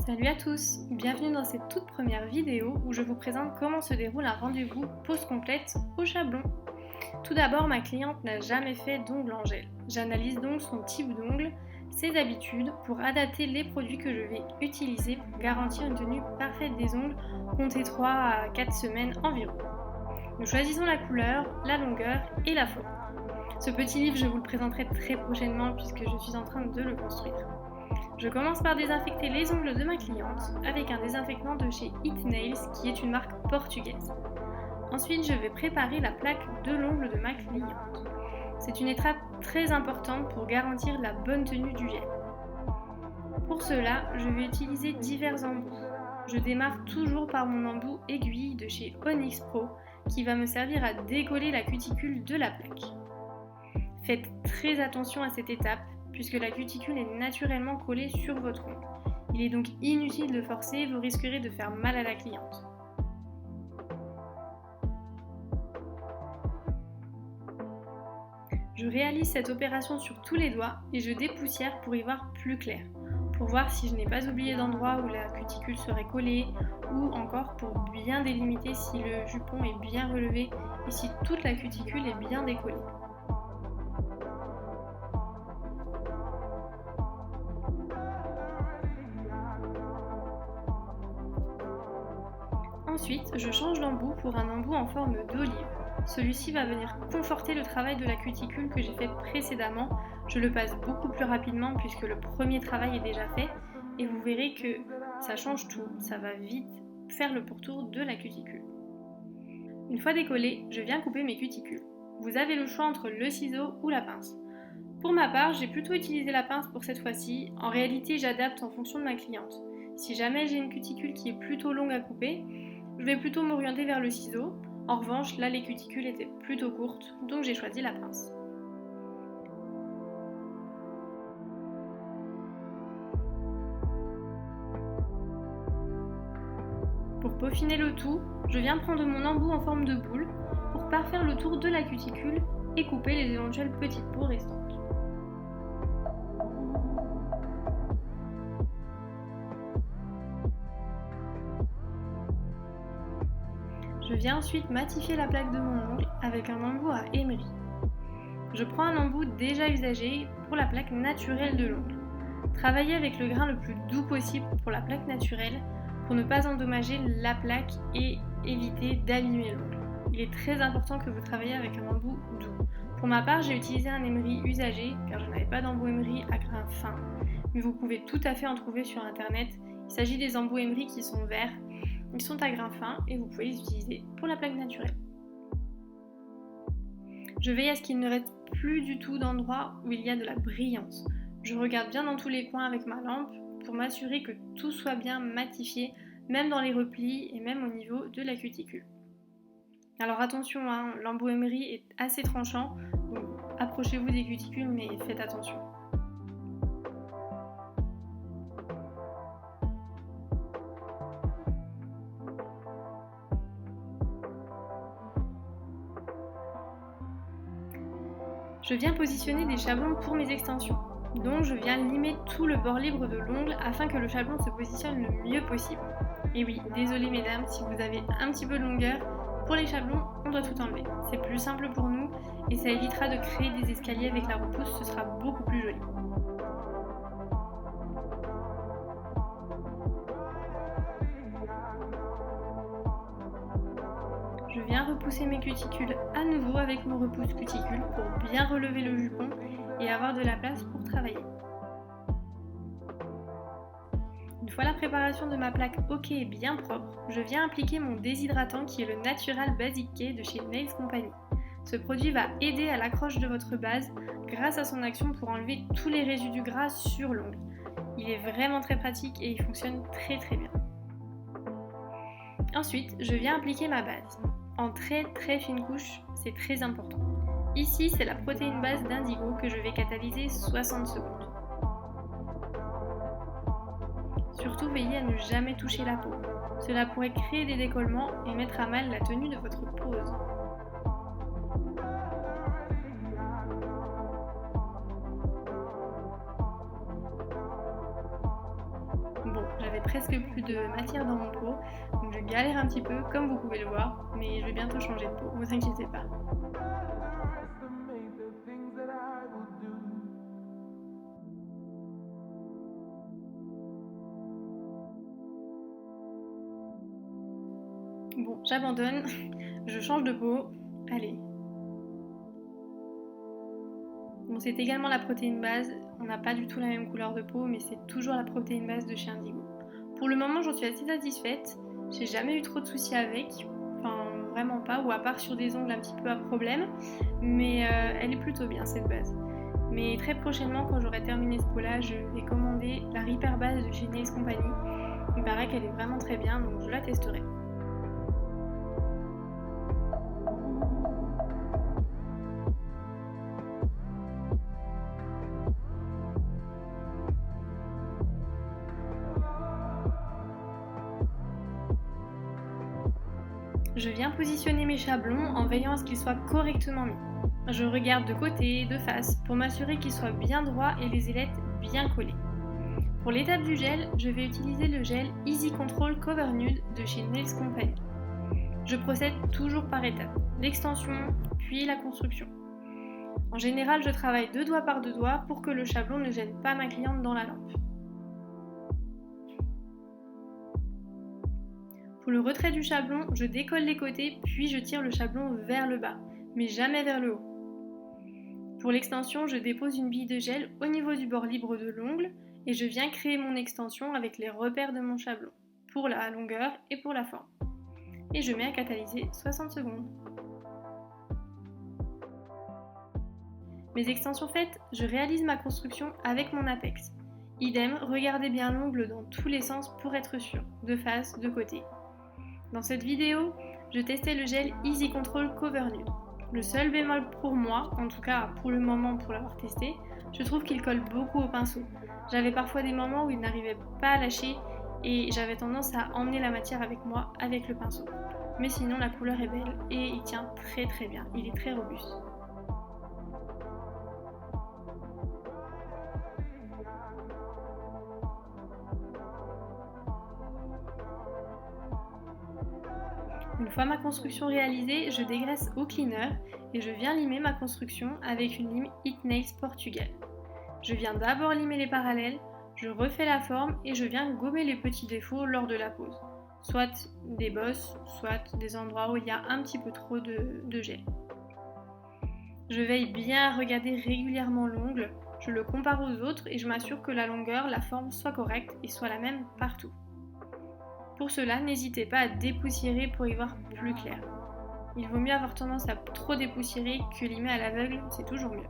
Salut à tous, bienvenue dans cette toute première vidéo où je vous présente comment se déroule un rendez-vous pose complète au Chablon. Tout d'abord, ma cliente n'a jamais fait d'ongles en gel. J'analyse donc son type d'ongles, ses habitudes pour adapter les produits que je vais utiliser pour garantir une tenue parfaite des ongles, comptez 3 à 4 semaines environ. Nous choisissons la couleur, la longueur et la forme. Ce petit livre, je vous le présenterai très prochainement puisque je suis en train de le construire. Je commence par désinfecter les ongles de ma cliente avec un désinfectant de chez It Nails qui est une marque portugaise. Ensuite, je vais préparer la plaque de l'ongle de ma cliente. C'est une étape très importante pour garantir la bonne tenue du gel. Pour cela, je vais utiliser divers embouts. Je démarre toujours par mon embout aiguille de chez Onyx Pro qui va me servir à décoller la cuticule de la plaque. Faites très attention à cette étape puisque la cuticule est naturellement collée sur votre ongle. Il est donc inutile de forcer, vous risquerez de faire mal à la cliente. Je réalise cette opération sur tous les doigts et je dépoussière pour y voir plus clair, pour voir si je n'ai pas oublié d'endroit où la cuticule serait collée ou encore pour bien délimiter si le jupon est bien relevé et si toute la cuticule est bien décollée. Ensuite, je change d'embout pour un embout en forme d'olive. Celui-ci va venir conforter le travail de la cuticule que j'ai fait précédemment. Je le passe beaucoup plus rapidement puisque le premier travail est déjà fait et vous verrez que ça change tout, ça va vite faire le pourtour de la cuticule. Une fois décollé, je viens couper mes cuticules. Vous avez le choix entre le ciseau ou la pince. Pour ma part, j'ai plutôt utilisé la pince pour cette fois-ci. En réalité, j'adapte en fonction de ma cliente. Si jamais j'ai une cuticule qui est plutôt longue à couper, je vais plutôt m'orienter vers le ciseau. En revanche, là les cuticules étaient plutôt courtes, donc j'ai choisi la pince. Pour peaufiner le tout, je viens prendre mon embout en forme de boule pour parfaire le tour de la cuticule et couper les éventuelles petites peaux restantes. Je viens ensuite matifier la plaque de mon ongle avec un embout à émery. Je prends un embout déjà usagé pour la plaque naturelle de l'ongle. Travaillez avec le grain le plus doux possible pour la plaque naturelle pour ne pas endommager la plaque et éviter d'abîmer l'ongle. Il est très important que vous travaillez avec un embout doux. Pour ma part, j'ai utilisé un émery usagé car je n'avais pas d'embout émery à grain fin, mais vous pouvez tout à fait en trouver sur internet. Il s'agit des embouts émery qui sont verts. Ils sont à grain fin et vous pouvez les utiliser pour la plaque naturelle. Je veille à ce qu'il ne reste plus du tout d'endroits où il y a de la brillance. Je regarde bien dans tous les coins avec ma lampe pour m'assurer que tout soit bien matifié, même dans les replis et même au niveau de la cuticule. Alors attention, l'embout émery est assez tranchant, donc approchez-vous des cuticules mais faites attention. Je viens positionner des chablons pour mes extensions. Donc je viens limer tout le bord libre de l'ongle afin que le chablon se positionne le mieux possible. Et oui, désolé mesdames, si vous avez un petit peu de longueur, pour les chablons, on doit tout enlever. C'est plus simple pour nous et ça évitera de créer des escaliers avec la repousse, ce sera beaucoup plus joli. Je viens repousser mes cuticules à nouveau avec mon repousse cuticule pour bien relever le jupon et avoir de la place pour travailler. Une fois la préparation de ma plaque OK et bien propre, je viens appliquer mon déshydratant qui est le Natural Basic K de chez Nails Company. Ce produit va aider à l'accroche de votre base grâce à son action pour enlever tous les résidus gras sur l'ongle. Il est vraiment très pratique et il fonctionne très bien. Ensuite, je viens appliquer ma base. En très fine couche, c'est très important. Ici, c'est la protéine base d'indigo que je vais catalyser 60 secondes. Surtout, veillez à ne jamais toucher la peau. Cela pourrait créer des décollements et mettre à mal la tenue de votre pose. j'avais presque plus de matière dans mon pot, donc je galère un petit peu comme vous pouvez le voir, mais je vais bientôt changer de peau, vous inquiétez pas. Bon, j'abandonne, je change de peau, allez. Bon, c'est également la protéine base, on n'a pas du tout la même couleur de peau, mais c'est toujours la protéine base de chez Indigo. Pour le moment, j'en suis assez satisfaite, j'ai jamais eu trop de soucis avec, enfin vraiment pas, ou à part sur des ongles un petit peu à problème, mais elle est plutôt bien cette base. Mais très prochainement, quand j'aurai terminé ce pot-là, je vais commander la Repair base de chez Nails Company. Il paraît qu'elle est vraiment très bien, donc je la testerai. Je viens positionner mes chablons en veillant à ce qu'ils soient correctement mis. Je regarde de côté, de face, pour m'assurer qu'ils soient bien droits et les ailettes bien collées. Pour l'étape du gel, je vais utiliser le gel Easy Control Cover Nude de chez Nails Company. Je procède toujours par étapes, l'extension, puis la construction. En général, je travaille 2 doigts par 2 doigts pour que le chablon ne gêne pas ma cliente dans la lampe. Pour le retrait du chablon, je décolle les côtés puis je tire le chablon vers le bas, mais jamais vers le haut. Pour l'extension, je dépose une bille de gel au niveau du bord libre de l'ongle et je viens créer mon extension avec les repères de mon chablon, pour la longueur et pour la forme. Et je mets à catalyser 60 secondes. Mes extensions faites, je réalise ma construction avec mon apex. Idem, regardez bien l'ongle dans tous les sens pour être sûr, de face, de côté. Dans cette vidéo, je testais le gel Easy Control Cover Nude. Le seul bémol pour moi, en tout cas pour le moment pour l'avoir testé, je trouve qu'il colle beaucoup au pinceau. J'avais parfois des moments où il n'arrivait pas à lâcher et j'avais tendance à emmener la matière avec moi avec le pinceau. Mais sinon la couleur est belle et il tient très très bien, il est très robuste. Une fois ma construction réalisée, je dégraisse au cleaner et je viens limer ma construction avec une lime Heat Nails Portugal. Je viens d'abord limer les parallèles, je refais la forme et je viens gommer les petits défauts lors de la pose. Soit des bosses, soit des endroits où il y a un petit peu trop de gel. Je veille bien à regarder régulièrement l'ongle, je le compare aux autres et je m'assure que la longueur, la forme soit correcte et soit la même partout. Pour cela, n'hésitez pas à dépoussiérer pour y voir plus clair. Il vaut mieux avoir tendance à trop dépoussiérer que limer à l'aveugle, c'est toujours mieux.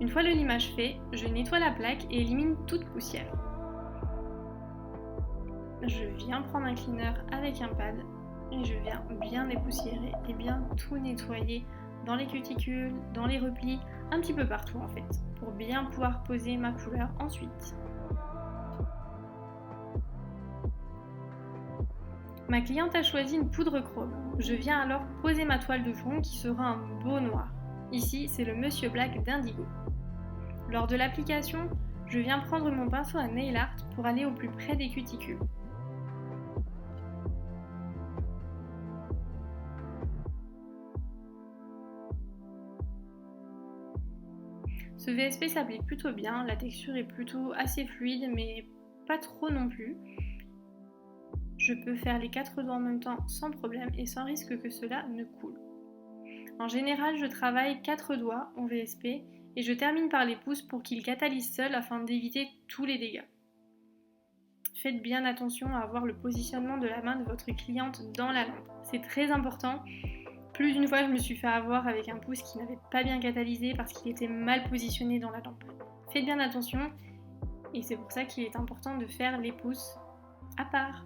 Une fois le limage fait, je nettoie la plaque et élimine toute poussière. Je viens prendre un cleaner avec un pad et je viens bien dépoussiérer et bien tout nettoyer dans les cuticules, dans les replis, un petit peu partout en fait, pour bien pouvoir poser ma couleur ensuite. Ma cliente a choisi une poudre chrome. Je viens alors poser ma toile de fond qui sera un beau noir. Ici, c'est le Monsieur Black d'Indigo. Lors de l'application, je viens prendre mon pinceau à nail art pour aller au plus près des cuticules. Ce VSP s'applique plutôt bien, la texture est plutôt assez fluide mais pas trop non plus. je peux faire les 4 doigts en même temps sans problème et sans risque que cela ne coule. En général, je travaille 4 doigts en VSP et je termine par les pouces pour qu'ils catalysent seuls afin d'éviter tous les dégâts. Faites bien attention à avoir le positionnement de la main de votre cliente dans la lampe. C'est très important. Plus d'une fois, je me suis fait avoir avec un pouce qui n'avait pas bien catalysé parce qu'il était mal positionné dans la lampe. Faites bien attention et c'est pour ça qu'il est important de faire les pouces à part.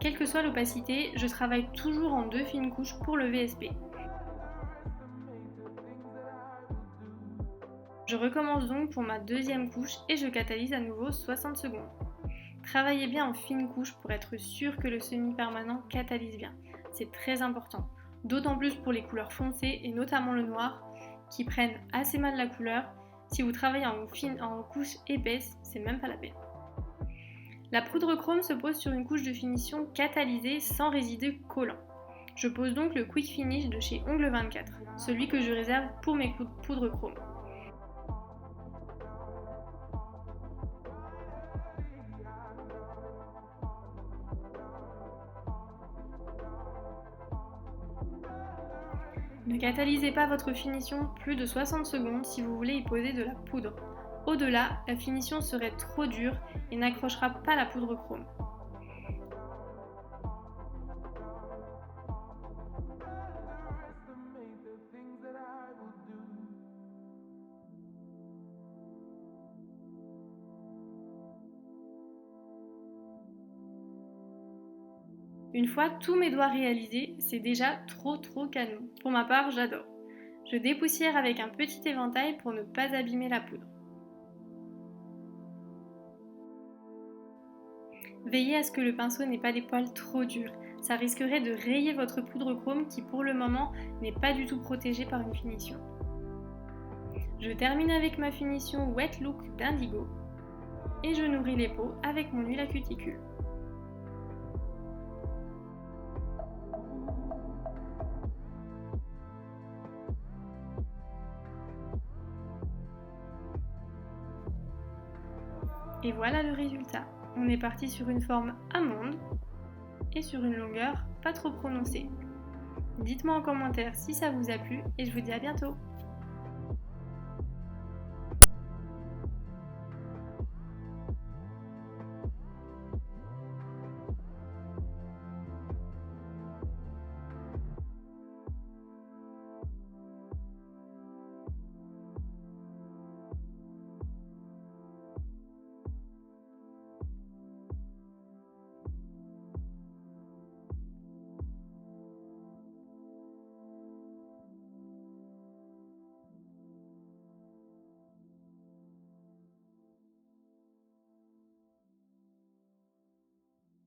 Quelle que soit l'opacité, je travaille toujours en 2 fines couches pour le VSP. Je recommence donc pour ma deuxième couche et je catalyse à nouveau 60 secondes. Travaillez bien en fine couche pour être sûr que le semi-permanent catalyse bien. C'est très important, d'autant plus pour les couleurs foncées et notamment le noir qui prennent assez mal la couleur. Si vous travaillez en couche épaisse, c'est même pas la peine. La poudre chrome se pose sur une couche de finition catalysée sans résidus collants. Je pose donc le Quick Finish de chez Ongle 24, celui que je réserve pour mes poudres chrome. Ne catalysez pas votre finition plus de 60 secondes si vous voulez y poser de la poudre. Au-delà, la finition serait trop dure et n'accrochera pas la poudre chrome. Une fois tous mes doigts réalisés, c'est déjà trop canon. Pour ma part, j'adore. Je dépoussière avec un petit éventail pour ne pas abîmer la poudre. Veillez à ce que le pinceau n'ait pas des poils trop durs, ça risquerait de rayer votre poudre chrome qui pour le moment n'est pas du tout protégée par une finition. Je termine avec ma finition Wet Look d'Indigo et je nourris les peaux avec mon huile à cuticule. Et voilà le résultat. On est parti sur une forme amande et sur une longueur pas trop prononcée. Dites-moi en commentaire si ça vous a plu et je vous dis à bientôt.